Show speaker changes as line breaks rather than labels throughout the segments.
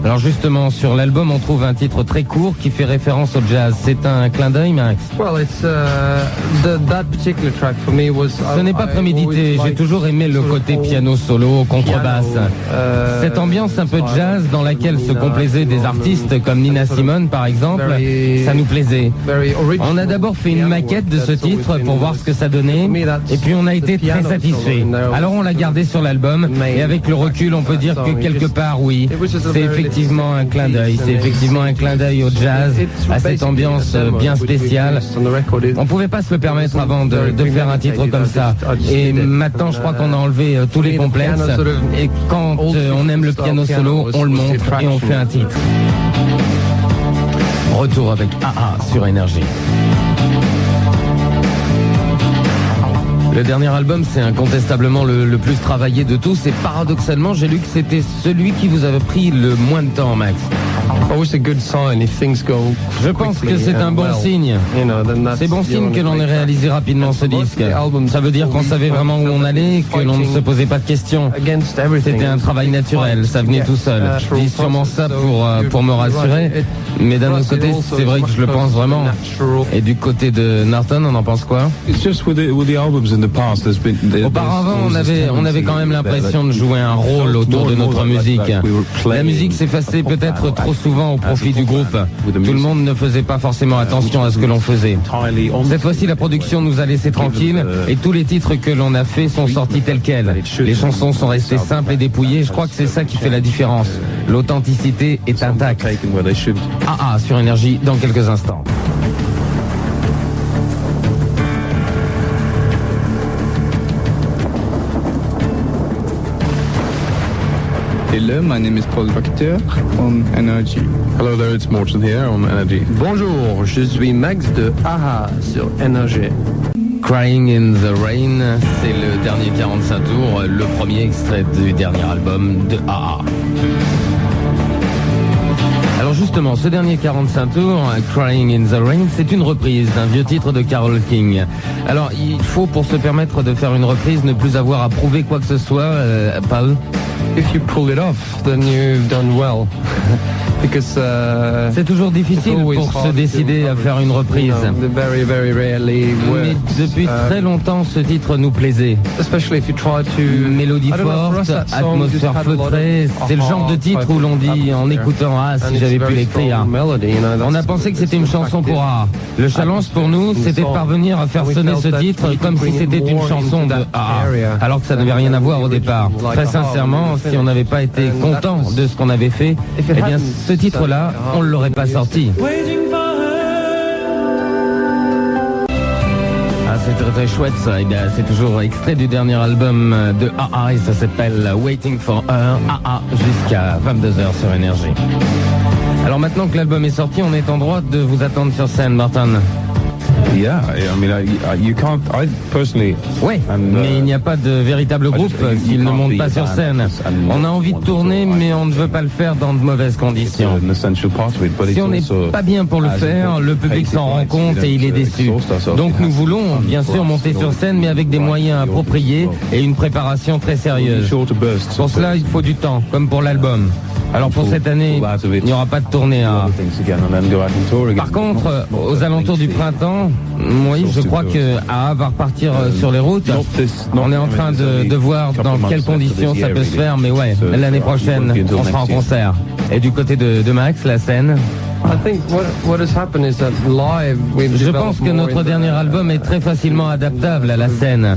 Alors justement, sur l'album, on trouve un titre très court qui fait référence au jazz. C'est un clin d'œil, Max? Ce n'est pas prémédité. J'ai toujours aimé le côté piano solo, contrebasse. Cette ambiance un peu jazz dans laquelle se complaisaient des artistes comme Nina Simone, par exemple, ça nous plaisait. On a d'abord fait une maquette de ce titre pour voir ce que ça donnait, et puis on a été très satisfait. Alors on l'a gardé sur l'album, et avec le recul, on peut dire que quelque part, oui, c'est effectivement un clin d'œil. C'est effectivement un clin d'œil au jazz, à cette ambiance bien spéciale. On pouvait pas se le permettre avant de faire un titre comme ça. Et maintenant, je crois qu'on a enlevé tous les complexes. Et quand on aime le piano solo, on le montre et on fait un titre. Retour avec AA sur Énergie. Le dernier album, c'est incontestablement le plus travaillé de tous, et paradoxalement, j'ai lu que c'était celui qui vous avait pris le moins de temps, Max. Je pense que c'est un bon signe. C'est bon signe que l'on ait réalisé rapidement ce disque. Ça veut dire qu'on savait vraiment où on allait, que l'on ne se posait pas de questions. C'était un travail naturel, ça venait tout seul. Je dis sûrement ça pour me rassurer, mais d'un autre côté, c'est vrai que je le pense vraiment. Et du côté de Norton, on en pense quoi? Auparavant, on avait quand même l'impression de jouer un rôle autour de notre musique. La musique s'effaçait peut-être trop souvent au profit du groupe. Tout le monde ne faisait pas forcément attention à ce que l'on faisait. Cette fois-ci, la production nous a laissé tranquilles, et tous les titres que l'on a faits sont sortis tels quels. Les chansons sont restées simples et dépouillées. Je crois que c'est ça qui fait la différence. L'authenticité est intacte. AA sur Énergie dans quelques instants.
Hello, my name is Paul Victor on Energy.
Hello there, it's Morten here on Energy.
Bonjour, je suis Max de AA sur Energy.
Crying in the Rain, c'est le dernier 45 tours, le premier extrait du dernier album de AA. Alors justement, ce dernier 45 tours, Crying in the Rain, c'est une reprise d'un vieux titre de Carole King. Alors il faut, pour se permettre de faire une reprise, ne plus avoir à prouver quoi que ce soit, Paul.
If you pull it off, then you've done well. Because,
c'est toujours difficile pour se décider à faire une reprise. Mais depuis très longtemps, ce titre nous plaisait. Mélodie forte, atmosphère feutrée, c'est le genre de titre où l'on dit en écoutant « Ah, si j'avais pu l'écrire ». On a pensé que c'était une chanson pour AA. Le challenge pour nous, c'était de parvenir à faire sonner ce titre comme si c'était une chanson de AA, alors que ça n'avait rien à voir au départ. Très sincèrement, si on n'avait pas été content de ce qu'on avait fait, eh bien, ce titre-là, on ne l'aurait pas sorti. Ah, c'est très très chouette ça. Eh bien, c'est toujours extrait du dernier album de AA et ça s'appelle Waiting for Her. AA jusqu'à 22h sur Énergie. Alors maintenant que l'album est sorti, on est en droit de vous attendre sur scène, Martin.
Yeah, I mean, you can't. I personally.
Oui, mais il n'y a pas de véritable groupe s'il ne monte pas sur scène. On a envie de tourner, mais on ne veut pas le faire dans de mauvaises conditions. Si on n'est pas bien pour le faire, le public s'en rend compte et il est déçu. Donc nous voulons bien sûr monter sur scène, mais avec des moyens appropriés et une préparation très sérieuse. Pour cela, il faut du temps, comme pour l'album. Alors pour cette année, il n'y aura pas de tournée. Par contre, aux alentours du printemps, oui, je crois que AA va repartir sur les routes. On est en train de voir dans quelles conditions ça peut se faire, mais ouais, l'année prochaine, on sera en concert. Et du côté de Max, la scène. Je pense que notre dernier album est très facilement adaptable à la scène.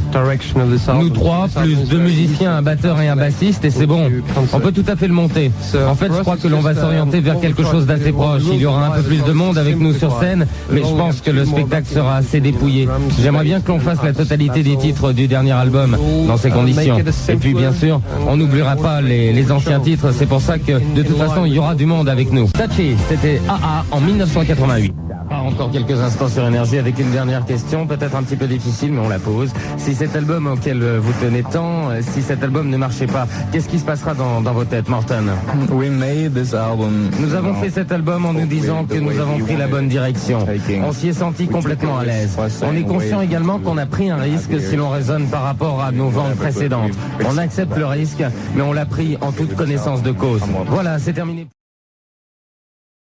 Nous trois, plus deux musiciens, un batteur et un bassiste, et c'est bon. On peut tout à fait le monter. En fait, je crois que l'on va s'orienter vers quelque chose d'assez proche. Il y aura un peu plus de monde avec nous sur scène, mais je pense que le spectacle sera assez dépouillé. J'aimerais bien que l'on fasse la totalité des titres du dernier album dans ces conditions. Et puis, bien sûr, on n'oubliera pas les anciens titres. C'est pour ça que, de toute façon, il y aura du monde avec nous. Tachi, c'était AA en 1988. Encore quelques instants sur Énergie avec une dernière question, peut-être un petit peu difficile, mais on la pose. Si cet album auquel vous tenez tant, si cet album ne marchait pas, qu'est-ce qui se passera dans vos têtes, Morten? Nous avons fait cet album en nous disant que nous avons pris la bonne direction. On s'y est senti complètement à l'aise. On est conscient également qu'on a pris un risque si l'on raisonne par rapport à nos ventes précédentes. On accepte le risque, mais on l'a pris en toute connaissance de cause. Voilà, c'est terminé.